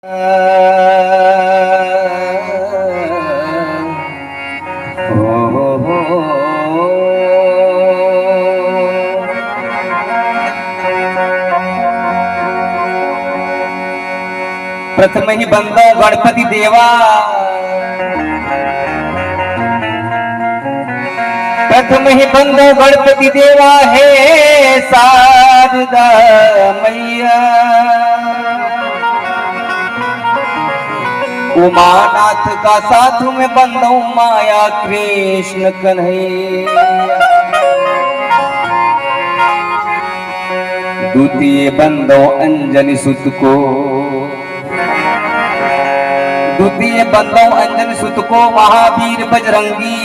प्रथम ही बंदो गणपति देवा, प्रथम ही बंदो गणपति देवा है शारदा मैया। उमानाथ का साथ में बंदो माया कृष्ण कन्हैया। द्वितीय बंदो अंजनी सुत को, द्वितीय बंदो अंजनी सुत को महावीर बजरंगी।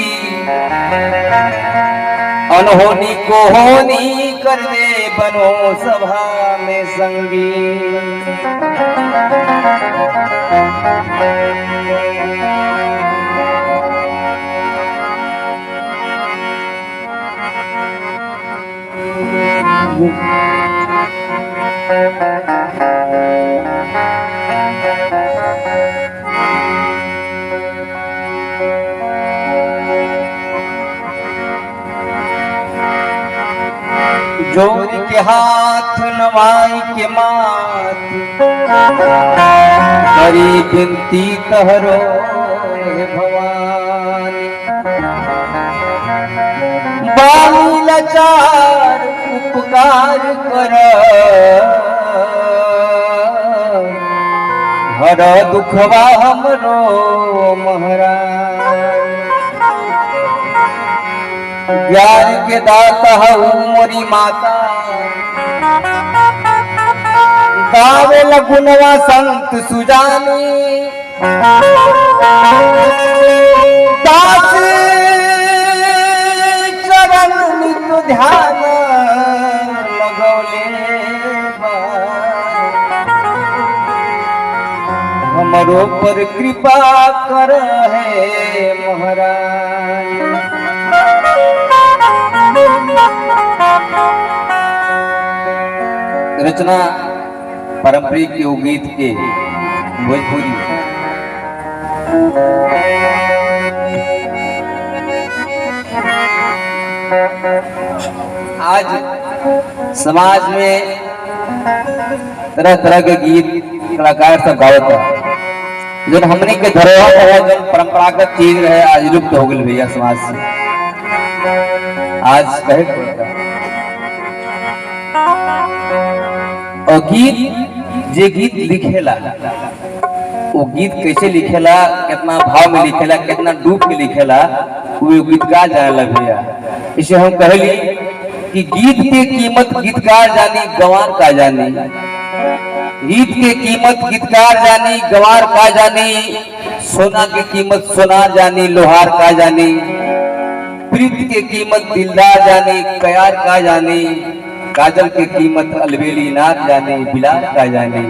अनहोनी को होनी कर दे बनो सभा में संगी। जोर के हाथ नवाई के माथ, करी बिनती तहरो भवानी। बाली लाचार उपकार कर, हर दुखवा हमरो महाराज। ज्ञान के दाता हूँ मोरी माता, गावे लगुनवा संत सुजानी। दास चरण नित ध्यान लगौले, हमरो पर कृपा कर है महाराज। रचना पारंपरिक योग गीत के भोजपुरी। आज समाज में तरह तरह के गीत कलाकार सब गावत है। जो हमने के धरोहर है, जो परंपरागत चीज है, आज लुप्त हो गई भैया समाज से। आज कहे और गीत जे गीत लिखेला, वो गीत कैसे लिखेला, कितना भाव में लिखेला, कितना डूब के लिखेला, वो गीतकार जाने भैया। इसे हम कहली कि गीत के कीमत गीतकार जानी, गंवार का जानी। गीत के कीमत गीतकार जानी, गंवार का जानी। सोना की कीमत सोनार जानी, लोहार का जानी। प्रीत के कीमत दिलदार जानी, कयार का जानी। काजल की कीमत अलबेली नाथ जाने, बिलाल का जाने।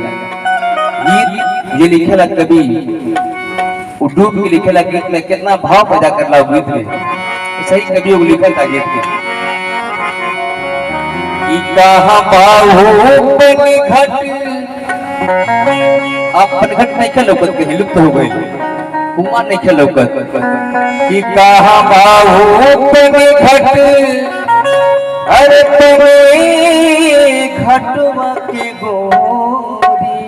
गीत ये लिखेला कभी डूब के लिखेला, गीत में कितना भाव पैदा करला गीत में। सही कभी वो लिखल था गीत में। अपन घट नहीं खेल लोकत के लुप्त हो गए, कुमार नहीं खेल लोकत कि कहा बाहू पे घट। अरे तेरे घटवा के गोरी,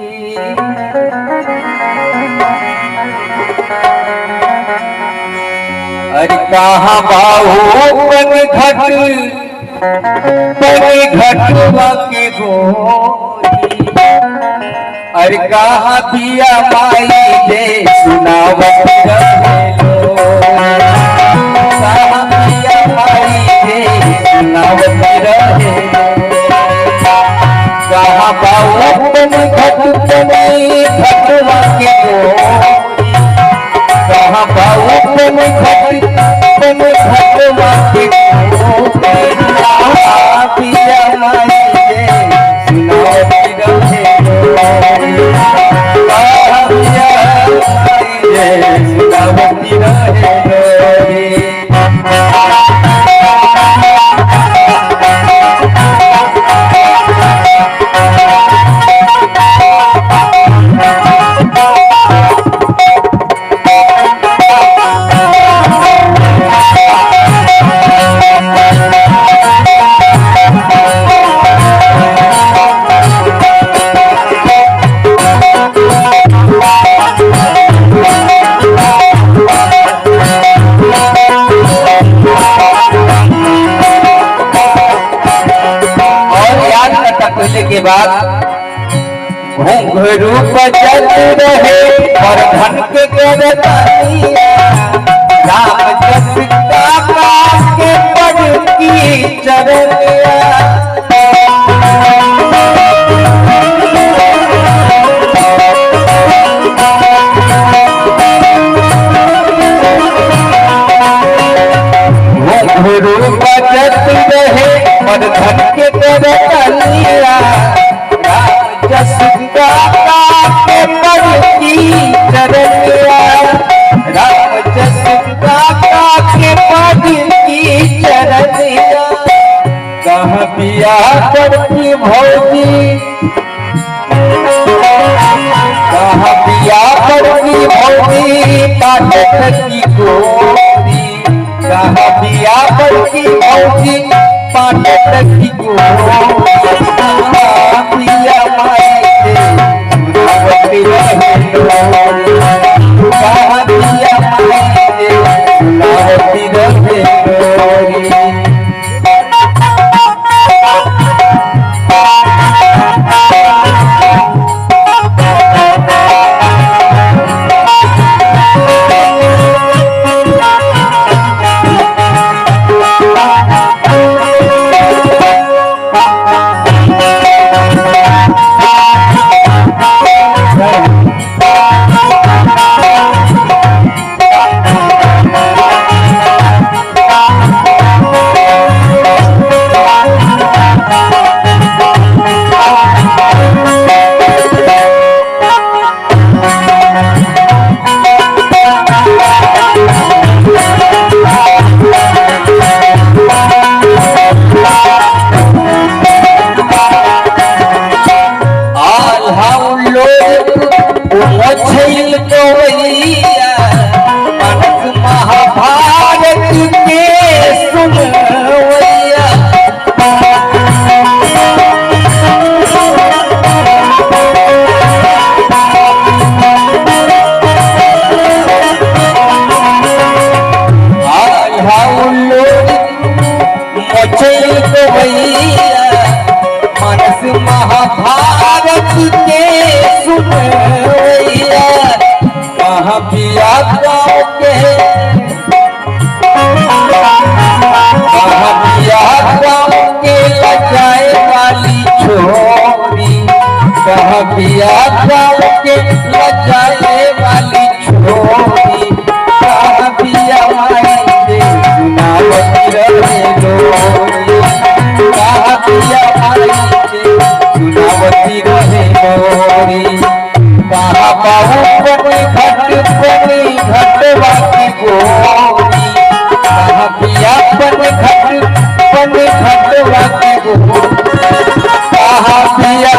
अरे कहाँ बाहू पन घट, तेरे घटवा के गोरी। अरे कहाँ पिया माई दे सुनावत रहेलो, कहाँ पिया माई दे सुनावत रहेलो। कहाँ बाऊ पन घट पने घटवा के गोरी। कहाँ बाऊ पन घट पने घटवा के गोरी। कहाँ पिया माई दे सुनावत रहेलो, कहाँ पिया माई दे सुनावत रहेलो। के बाद घुंघरू बजत रहे और धन के करतानिया राम जस काका के पद की चरनिया घुंघरू बजत रहे और धन के करतानिया राम जस काका के पद की चरनिया राम जस काका के पद की चरनिया कहाँ पिया करती भौजी कहाँ पिया करती भौजी पाठक की गोरी कहाँ पिया करती भौजी पाठक की गोरी कहाँ पिया माई से सुनावती रहे लोरी कहाँ पिया माई से सुनावती रहे लोरी महाभारत के सुनवैया मनस महाभारत के सुनवैया कहाँ पिया गाँव के कहाँ पिया गाँव के लजाए वाली छोरी कहाँ पिया गाँव के लजाए वाली छोरी कहाँ पिया माई से सुनावती रहे लोरी कहाँ पिया माई से सुनावती रहे लोरी कहाँ बाबू बनी घटवा की गोरी कहाँ पिया बनी घटवा की गोरी कहाँ पिया